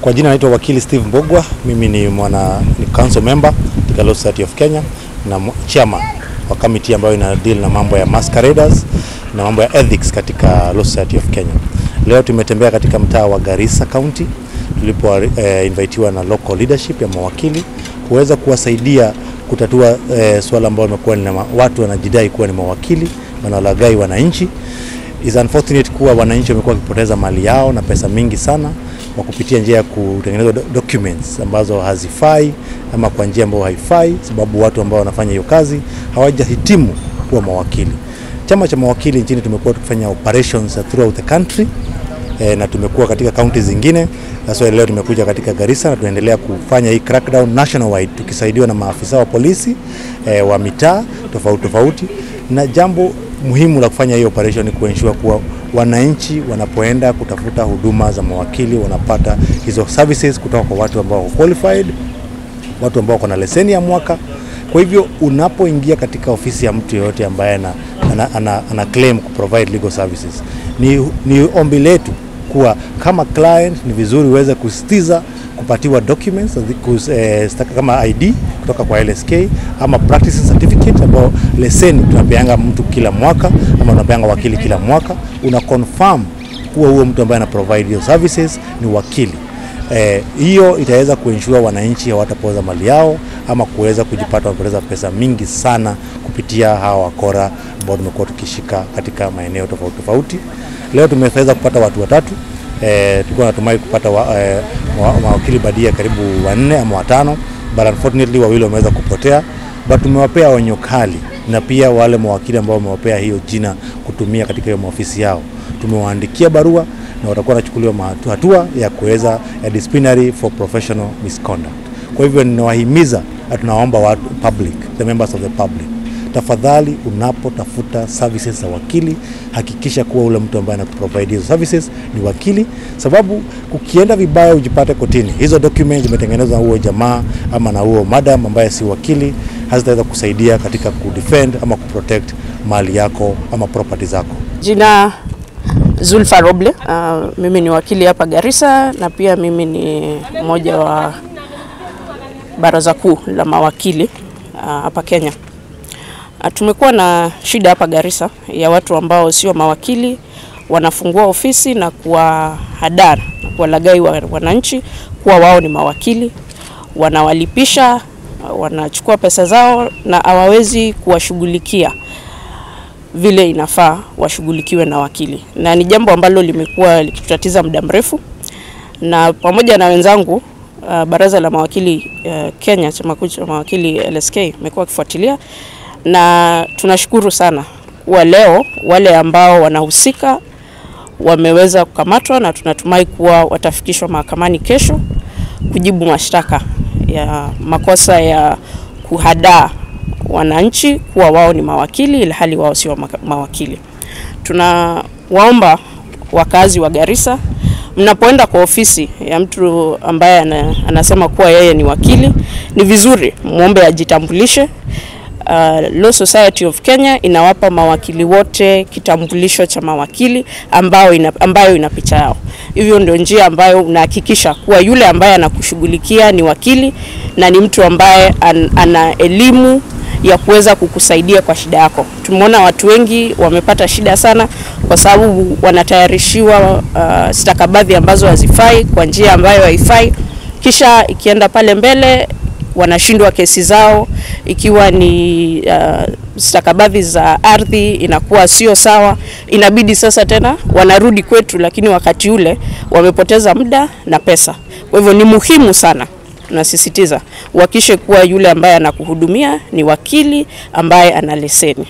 Kwa jina naitwa wakili Steve Mbogwa. Mimi ni council member katika Law Society of Kenya na chairman wa committee ambayo ina deal na mambo ya masqueraders na mambo ya ethics katika Law Society of Kenya. Leo tumetembea katika mtaa wa Garissa County tulipo invitiwa na local leadership ya mawakili kuweza kuwasaidia kutatua swala ambalo limekuwa ni watu wanajidai kuwa ni mawakili wanalaghai wananchi. Is unfortunate kuwa wananchi wamekuwa wakipoteza mali yao na pesa mingi sana kwa kupitia njia ya kutengeneza documents ambazo hazifai ama kwa njia ambayo haifai, sababu watu ambao wanafanya hiyo kazi hawajahitimu kuwa mawakili. Chama cha mawakili nchini tumekuwa tukifanya operations throughout the country na tumekuwa katika counties zingine. Sasa leo tumekuja katika Garissa na tunaendelea kufanya hii crackdown nationwide tukisaidiwa na maafisa wa polisi wa mitaa tofauti, na jambo muhimu la kufanya hii operation ni kuensure kuwa wananchi wanapoenda kutafuta huduma za mawakili wanapata hizo services kutoka kwa watu ambao wako qualified, watu ambao wako na leseni ya mwaka. Kwa hivyo unapoingia katika ofisi ya mtu yote ambaye ana claim ku provide legal services, ni ombi letu kuwa kama client ni vizuri uweze kusitiza kupatiwa documents kama ID kutoka kwa LSK ama practicing certificate ambao leseni tunapeanga mtu kila mwaka ama tunapeanga wakili kila mwaka. Una confirm kuwa huo mtu ambaye ana provide hizo services ni wakili. Hiyo itaweza kuensure wananchi hawatapoza mali yao ama kuweza kujipata wamepoteza pesa mingi sana kupitia hawa wakora ambao tumekuwa tukishika katika maeneo tofauti. Leo tumeweza kupata watu watatu. Tulikuwa tunatumai kupata mawakili badia karibu 4 ama 5, but unfortunately wawili wameweza kupotea, but tumewapea onyo kali, na pia wale mawakili ambao wamewapea hiyo jina kutumia katika hiyo ofisi yao tumewaandikia barua na watakuwa wanachukuliwa hatua ya kuweza disciplinary for professional misconduct. Kwa hivyo ninawahimiza na tunaomba watu the members of the public, tafadhali unapotafuta services za wakili hakikisha kuwa ule mtu ambaye anakuprovide hizo services ni wakili, sababu ukienda vibaya ujipate kotini hizo documents zimetengenezwa na huo jamaa ama na huo madam ambaye si wakili, hazitaweza kusaidia katika kudefend ama kuprotect mali yako ama property zako. Jina Zulfa Roble, mimi ni wakili hapa Garissa na pia mimi ni mmoja wa baraza kuu la mawakili hapa Kenya. Tumekuwa na shida hapa Garissa ya watu ambao sio mawakili wanafungua ofisi na kuwahadaa na kuwalaghai wananchi kuwa wao ni mawakili, wanawalipisha, wanachukua pesa zao na hawawezi kuwashughulikia vile inafaa washughulikiwe na wakili. Na ni jambo ambalo limekuwa likitutatiza muda mrefu, na pamoja na wenzangu baraza la mawakili Kenya, chama kuu cha mawakili LSK imekuwa kifuatilia, na tunashukuru sana kwa leo wale ambao wanahusika wameweza kukamatwa, na tunatumai kuwa watafikishwa mahakamani kesho kujibu mashtaka ya makosa ya kuhadaa wananchi kuwa wao ni mawakili ilhali wao sio mawakili. Tunawaomba wakazi wa Garissa, mnapoenda kwa ofisi ya mtu ambaye anasema kuwa yeye ni wakili, ni vizuri muombe ajitambulishe. Law Society of Kenya inawapa mawakili wote kitambulisho cha mawakili ambayo ina picha yao. Hivyo ndio njia ambayo unahakikisha kuwa yule ambaye anakushughulikia ni wakili na ni mtu ambaye ana elimu ya kuweza kukusaidia kwa shida yako. Tumeona watu wengi wamepata shida sana kwa sababu wanatayarishiwa stakabadhi ambazo hazifai kwa njia ambayo haifai, kisha ikienda pale mbele wanashindwa kesi zao, ikiwa ni stakabadhi za ardhi inakuwa sio sawa, inabidi sasa tena wanarudi kwetu, lakini wakati ule wamepoteza muda na pesa. Kwa hivyo ni muhimu sana, tunasisitiza uhakikishe kuwa yule ambaye anakuhudumia ni wakili ambaye ana leseni.